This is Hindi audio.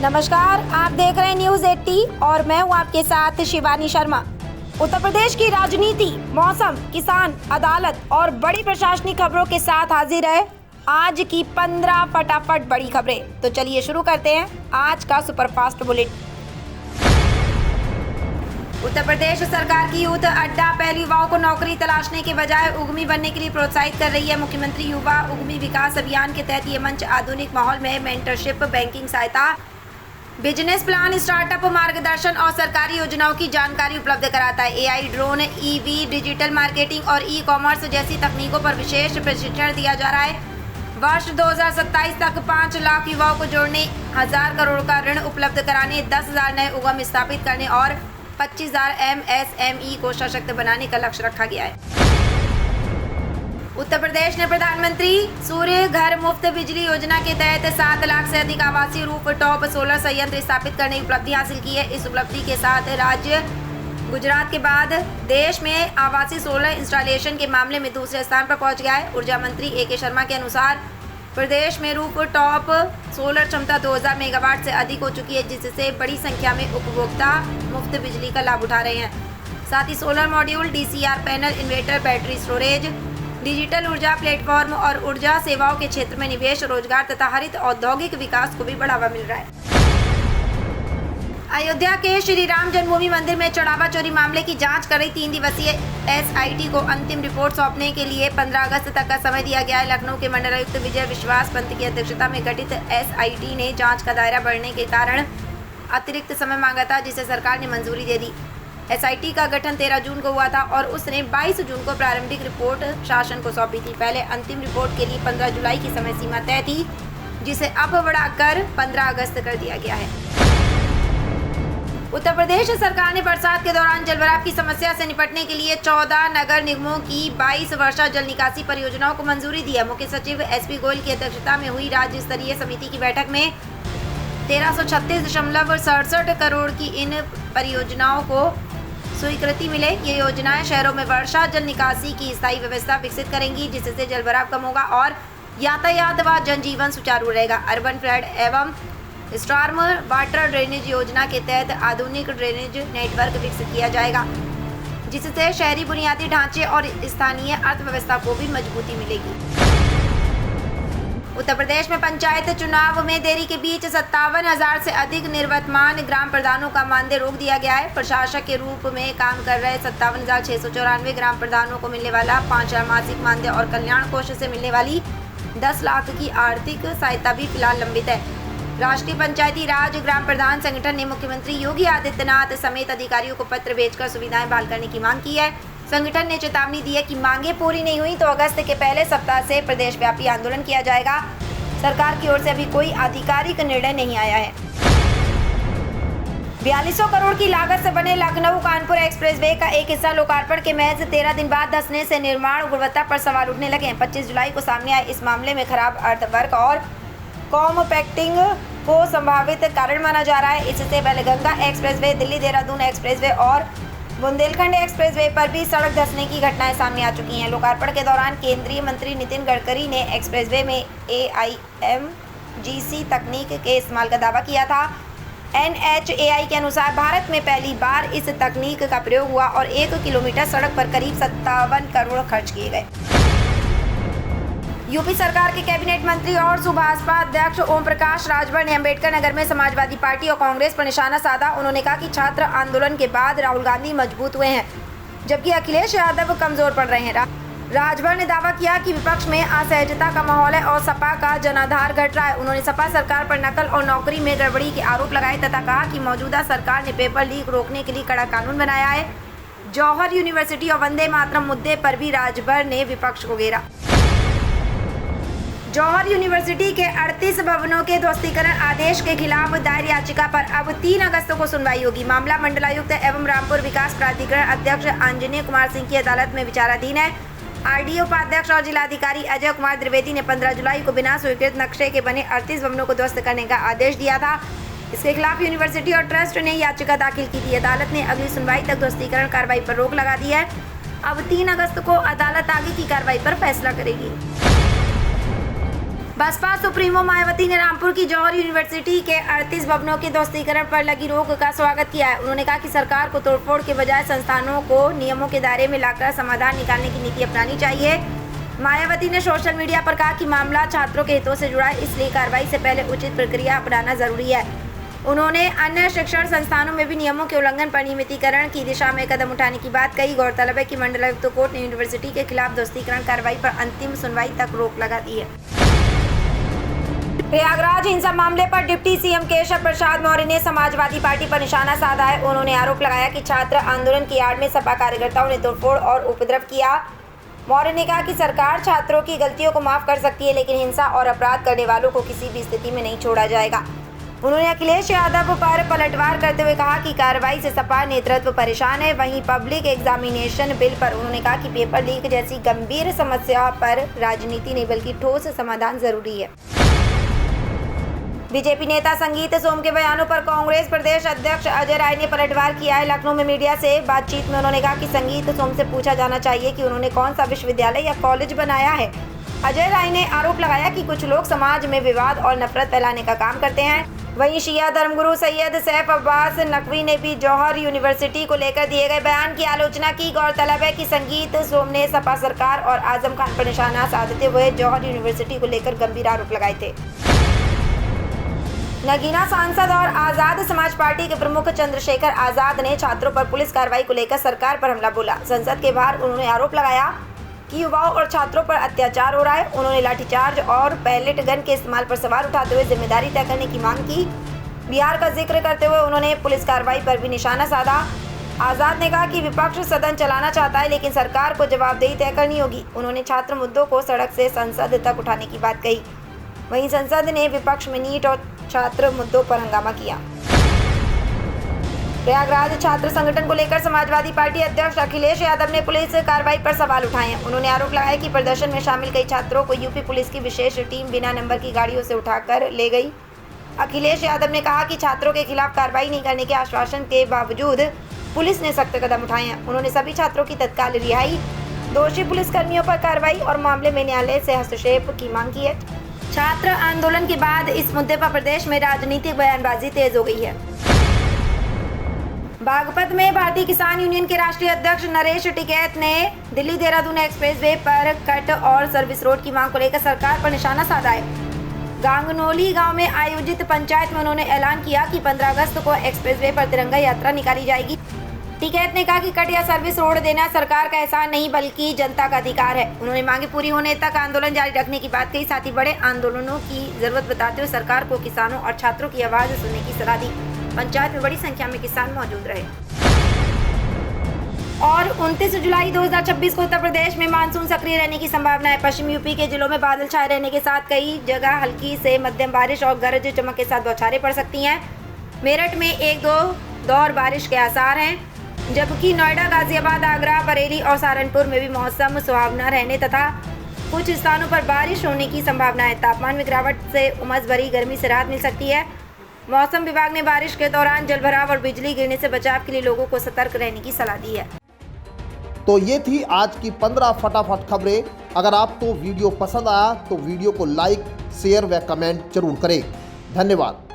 नमस्कार, आप देख रहे हैं न्यूज 80 और मैं हूं आपके साथ शिवानी शर्मा। उत्तर प्रदेश की राजनीति, मौसम, किसान, अदालत और बड़ी प्रशासनिक खबरों के साथ हाजिर है आज की 15 फटाफट बड़ी खबरें। तो चलिए शुरू करते हैं आज का सुपरफास्ट बुलेटिन। उत्तर प्रदेश सरकार की यूथ अड्डा पहले युवाओं को नौकरी तलाशने के बजाय उद्यमी बनने के लिए प्रोत्साहित कर रही है। मुख्यमंत्री युवा उद्यमी विकास अभियान के तहत ये मंच आधुनिक माहौल में मेंटरशिप, बैंकिंग सहायता, बिजनेस प्लान, स्टार्टअप मार्गदर्शन और सरकारी योजनाओं की जानकारी उपलब्ध कराता है। AI, drone, EV, digital marketing और ई कॉमर्स जैसी तकनीकों पर विशेष प्रशिक्षण दिया जा रहा है। वर्ष 2027 तक 5 लाख युवाओं को जोड़ने, 1000 करोड़ का ऋण उपलब्ध कराने, 10,000 नए उद्यम स्थापित करने और 25,000 MSME को सशक्त बनाने का लक्ष्य रखा गया है। उत्तर प्रदेश ने प्रधानमंत्री सूर्य घर मुफ्त बिजली योजना के तहत 7 लाख से अधिक आवासीय रूफटॉप सोलर संयंत्र स्थापित करने की उपलब्धि हासिल की है। इस उपलब्धि के साथ राज्य गुजरात के बाद देश में आवासीय सोलर इंस्टॉलेशन के मामले में दूसरे स्थान पर पहुंच गया है। ऊर्जा मंत्री A.K. शर्मा के अनुसार प्रदेश में रूफटॉप सोलर क्षमता 2000 मेगावाट से अधिक हो चुकी है, जिससे बड़ी संख्या में उपभोक्ता मुफ्त बिजली का लाभ उठा रहे हैं। साथ ही solar module, DCR panel, inverter, battery storage, digital ऊर्जा प्लेटफॉर्म और ऊर्जा सेवाओं के क्षेत्र में निवेश, रोजगार तथा हरित औद्योगिक विकास को भी बढ़ावा मिल रहा है। अयोध्या के श्री राम जन्मभूमि मंदिर में चढ़ावा चोरी मामले की जांच कर रही 3 दिवसीय SIT को अंतिम रिपोर्ट सौंपने के लिए 15 अगस्त तक का समय दिया गया है। लखनऊ के मंडलायुक्त विजय विश्वास पंत की अध्यक्षता में गठित SIT ने जांच का दायरा बढ़ने के कारण अतिरिक्त समय मांगा था, जिसे सरकार ने मंजूरी दे दी। SIT का गठन 13 जून को हुआ था और उसने 22 जून को प्रारंभिक रिपोर्ट शासन को सौंपी थी। पहले अंतिम रिपोर्ट के लिए 15 जुलाई की समय सीमा तय थी, जिसे अब बढ़ाकर 15 अगस्त कर दिया गया है। उत्तर प्रदेश सरकार ने बरसात के दौरान जलभराव की समस्या से निपटने के लिए 14 नगर निगमों की 22 वर्षा जल निकासी परियोजनाओं को मंजूरी दी है। मुख्य सचिव SP गोयल की अध्यक्षता में हुई राज्य स्तरीय समिति की बैठक में 1336.67 करोड़ की इन परियोजनाओं को स्वीकृति मिले। ये योजनाएं शहरों में वर्षा जल निकासी की स्थायी व्यवस्था विकसित करेंगी, जिससे जलभराव कम होगा और यातायात व जनजीवन सुचारू रहेगा। अर्बन फ्लड एवं स्टॉर्म वाटर ड्रेनेज योजना के तहत आधुनिक ड्रेनेज नेटवर्क विकसित किया जाएगा, जिससे शहरी बुनियादी ढांचे और स्थानीय अर्थव्यवस्था को भी मजबूती मिलेगी। उत्तर प्रदेश में पंचायत चुनाव में देरी के बीच 57,000 से अधिक निवर्तमान ग्राम प्रधानों का मानदेय रोक दिया गया है। प्रशासक के रूप में काम कर रहे 57,694 ग्राम प्रधानों को मिलने वाला 5,000 मासिक मानदेय और कल्याण कोष से मिलने वाली 10 लाख की आर्थिक सहायता भी फिलहाल लंबित है। राष्ट्रीय पंचायती राज ग्राम प्रधान संगठन ने मुख्यमंत्री योगी आदित्यनाथ समेत अधिकारियों को पत्र भेजकर सुविधाएं बहाल करने की मांग की है। संगठन ने चेतावनी दी है कि मांगे पूरी नहीं हुई तो अगस्त के पहले सप्ताह से प्रदेशव्यापी आंदोलन किया जाएगा। सरकार की ओर से अभी कोई आधिकारिक निर्णय नहीं आया है। 4200 करोड़ की लागत से बने लखनऊ कानपुर एक्सप्रेसवे का एक हिस्सा लोकार्पण के महज 13 दिन बाद धंसने से निर्माण गुणवत्ता पर सवाल उठने लगे हैं। 25 जुलाई को सामने आए इस मामले में खराब अर्थवर्क और कॉम्पैक्टिंग को संभावित कारण माना जा रहा है। इससे बैलगंगा एक्सप्रेसवे, दिल्ली देहरादून एक्सप्रेसवे और बुंदेलखंड एक्सप्रेसवे पर भी सड़क धंसने की घटनाएं सामने आ चुकी हैं। लोकार्पण के दौरान केंद्रीय मंत्री नितिन गडकरी ने एक्सप्रेसवे में AIMGC तकनीक के इस्तेमाल का दावा किया था। NHAI के अनुसार भारत में पहली बार इस तकनीक का प्रयोग हुआ और 1 किलोमीटर सड़क पर करीब 57 करोड़ खर्च किए गए। यूपी सरकार के कैबिनेट मंत्री और सुभाषपा अध्यक्ष ओम प्रकाश राजभर ने अम्बेडकर नगर में समाजवादी पार्टी और कांग्रेस पर निशाना साधा। उन्होंने कहा कि छात्र आंदोलन के बाद राहुल गांधी मजबूत हुए हैं, जबकि अखिलेश यादव कमजोर पड़ रहे हैं। राजभर ने दावा किया कि विपक्ष में असहजता का माहौल है और सपा का जनाधार घट रहा है। उन्होंने सपा सरकार पर नकल और नौकरी में गड़बड़ी के आरोप लगाए तथा कहा कि मौजूदा सरकार ने पेपर लीक रोकने के लिए कड़ा कानून बनाया है। जौहर यूनिवर्सिटी और वंदे मातरम मुद्दे पर भी राजभर ने विपक्ष को घेरा। जौहर यूनिवर्सिटी के 38 भवनों के ध्वस्तीकरण आदेश के खिलाफ दायर याचिका पर अब 3 अगस्त को सुनवाई होगी। मामला मंडलायुक्त एवं रामपुर विकास प्राधिकरण अध्यक्ष अंजनी कुमार सिंह की अदालत में विचाराधीन है। RDO उपाध्यक्ष और जिलाधिकारी अजय कुमार द्विवेदी ने 15 जुलाई को बिना स्वीकृत नक्शे के बने 38 भवनों को ध्वस्त करने का आदेश दिया था। इसके खिलाफ यूनिवर्सिटी और ट्रस्ट ने याचिका दाखिल की थी। अदालत ने अगली सुनवाई तक ध्वस्तीकरण कार्रवाई पर रोक लगा दी है। अब 3 अगस्त को अदालत आगे की कार्रवाई पर फैसला करेगी। बसपा सुप्रीमो मायावती ने रामपुर की जौहर यूनिवर्सिटी के 38 भवनों के ध्वस्तीकरण पर लगी रोक का स्वागत किया है। उन्होंने कहा कि सरकार को तोड़फोड़ के बजाय संस्थानों को नियमों के दायरे में लाकर समाधान निकालने की नीति अपनानी चाहिए। मायावती ने सोशल मीडिया पर कहा कि मामला छात्रों के हितों से जुड़ा है, इसलिए कार्रवाई से पहले उचित प्रक्रिया अपनाना जरूरी है। उन्होंने अन्य शिक्षण संस्थानों में भी नियमों के उल्लंघन पर नियमितीकरण की दिशा में कदम उठाने की बात कही। गौरतलब है कि मंडलायुक्त कोर्ट ने यूनिवर्सिटी के खिलाफ ध्वस्तीकरण कार्रवाई पर अंतिम सुनवाई तक रोक लगा दी है। प्रयागराज हिंसा मामले पर डिप्टी सीएम केशव प्रसाद मौर्य ने समाजवादी पार्टी पर निशाना साधा है। उन्होंने आरोप लगाया कि छात्र आंदोलन की आड़ में सपा कार्यकर्ताओं ने तोड़फोड़ और उपद्रव किया। मौर्य ने कहा कि सरकार छात्रों की गलतियों को माफ कर सकती है, लेकिन हिंसा और अपराध करने वालों को किसी भी स्थिति में नहीं छोड़ा जाएगा। उन्होंने अखिलेश यादव पर पलटवार करते हुए कहा कि कार्रवाई से सपा नेतृत्व परेशान है। वहीं पब्लिक एग्जामिनेशन बिल पर उन्होंने कहा कि पेपर लीक जैसी गंभीर समस्या पर राजनीति नहीं बल्कि ठोस समाधान जरूरी है। बीजेपी नेता संगीत सोम के बयानों पर कांग्रेस प्रदेश अध्यक्ष अजय राय ने पलटवार किया है। लखनऊ में मीडिया से बातचीत में उन्होंने कहा कि संगीत सोम से पूछा जाना चाहिए कि उन्होंने कौन सा विश्वविद्यालय या कॉलेज बनाया है। अजय राय ने आरोप लगाया कि कुछ लोग समाज में विवाद और नफरत फैलाने का काम करते हैं। वहीं शिया धर्मगुरु सैयद सैफ अब्बास नकवी ने भी जौहर यूनिवर्सिटी को लेकर दिए गए बयान की आलोचना की। गौरतलब है कि संगीत सोम ने सपा सरकार और आजम खान पर निशाना साधते हुए जौहर यूनिवर्सिटी को लेकर गंभीर आरोप लगाए थे। नगीना सांसद और आजाद समाज पार्टी के प्रमुख चंद्रशेखर आजाद ने छात्रों पर पुलिस कार्रवाई को लेकर सरकार पर हमला बोला। संसद के बाहर उन्होंने आरोप लगाया कि युवाओं और छात्रों पर अत्याचार हो रहा है। उन्होंने लाठीचार्ज और पैलेट गन के इस्तेमाल पर सवाल उठाते हुए जिम्मेदारी तय करने की मांग की। बिहार का जिक्र करते हुए उन्होंने पुलिस कार्रवाई पर भी निशाना साधा। आजाद ने कहा कि विपक्ष सदन चलाना चाहता है, लेकिन सरकार को जवाबदेही तय करनी होगी। उन्होंने छात्र मुद्दों को सड़क से संसद तक उठाने की बात कही। वहीं संसद ने विपक्ष में नीट और छात्र मुद्दों पर हंगामा किया। प्रयागराज छात्र संगठन को लेकर समाजवादी पार्टी अध्यक्ष अखिलेश यादव ने पुलिस कार्रवाई पर सवाल उठाए हैं। उन्होंने आरोप लगाया कि प्रदर्शन में शामिल कई छात्रों को यूपी पुलिस की विशेष टीम बिना नंबर की गाड़ियों से उठाकर ले गई। अखिलेश यादव ने कहा कि छात्रों के खिलाफ कार्रवाई नहीं करने के आश्वासन के बावजूद पुलिस ने सख्त कदम उठाए हैं। उन्होंने सभी छात्रों की तत्काल रिहाई, दोषी पुलिसकर्मियों पर कार्रवाई और मामले में न्यायालय से हस्तक्षेप की मांग की है। छात्र आंदोलन के बाद इस मुद्दे पर प्रदेश में राजनीतिक बयानबाजी तेज हो गई है। बागपत में भारतीय किसान यूनियन के राष्ट्रीय अध्यक्ष नरेश टिकैत ने दिल्ली देहरादून एक्सप्रेसवे पर कट और सर्विस रोड की मांग को लेकर सरकार पर निशाना साधा है। गांगनोली गांव में आयोजित पंचायत में उन्होंने ऐलान किया कि 15 अगस्त को एक्सप्रेसवे पर तिरंगा यात्रा निकाली जाएगी। टिकैत ने कहा कि कट या सर्विस रोड देना सरकार का एहसान नहीं बल्कि जनता का अधिकार है। उन्होंने मांगे पूरी होने तक आंदोलन जारी रखने की बात कही। साथ ही बड़े आंदोलनों की जरूरत बताते हुए सरकार को किसानों और छात्रों की आवाज सुनने की सलाह दी। पंचायत में बड़ी संख्या में किसान मौजूद रहे। और 29 जुलाई 2026 को उत्तर प्रदेश में मानसून सक्रिय रहने की संभावना है। पश्चिम यूपी के जिलों में बादल छाए रहने के साथ कई जगह हल्की से मध्यम बारिश और गरज चमक के साथ बौछारें पड़ सकती हैं। मेरठ में 1-2 दौर बारिश के आसार हैं, जबकि नोएडा, गाजियाबाद, आगरा, बरेली और सहारनपुर में भी मौसम सुहावना रहने तथा कुछ स्थानों पर बारिश होने की संभावना है। तापमान में गिरावट से उमस भरी गर्मी से राहत मिल सकती है। मौसम विभाग ने बारिश के दौरान जलभराव और बिजली गिरने से बचाव के लिए लोगों को सतर्क रहने की सलाह दी है। तो ये थी आज की 15 फटाफट खबरें। अगर आपको वीडियो पसंद आया तो वीडियो को लाइक, शेयर व कमेंट जरूर करें। धन्यवाद।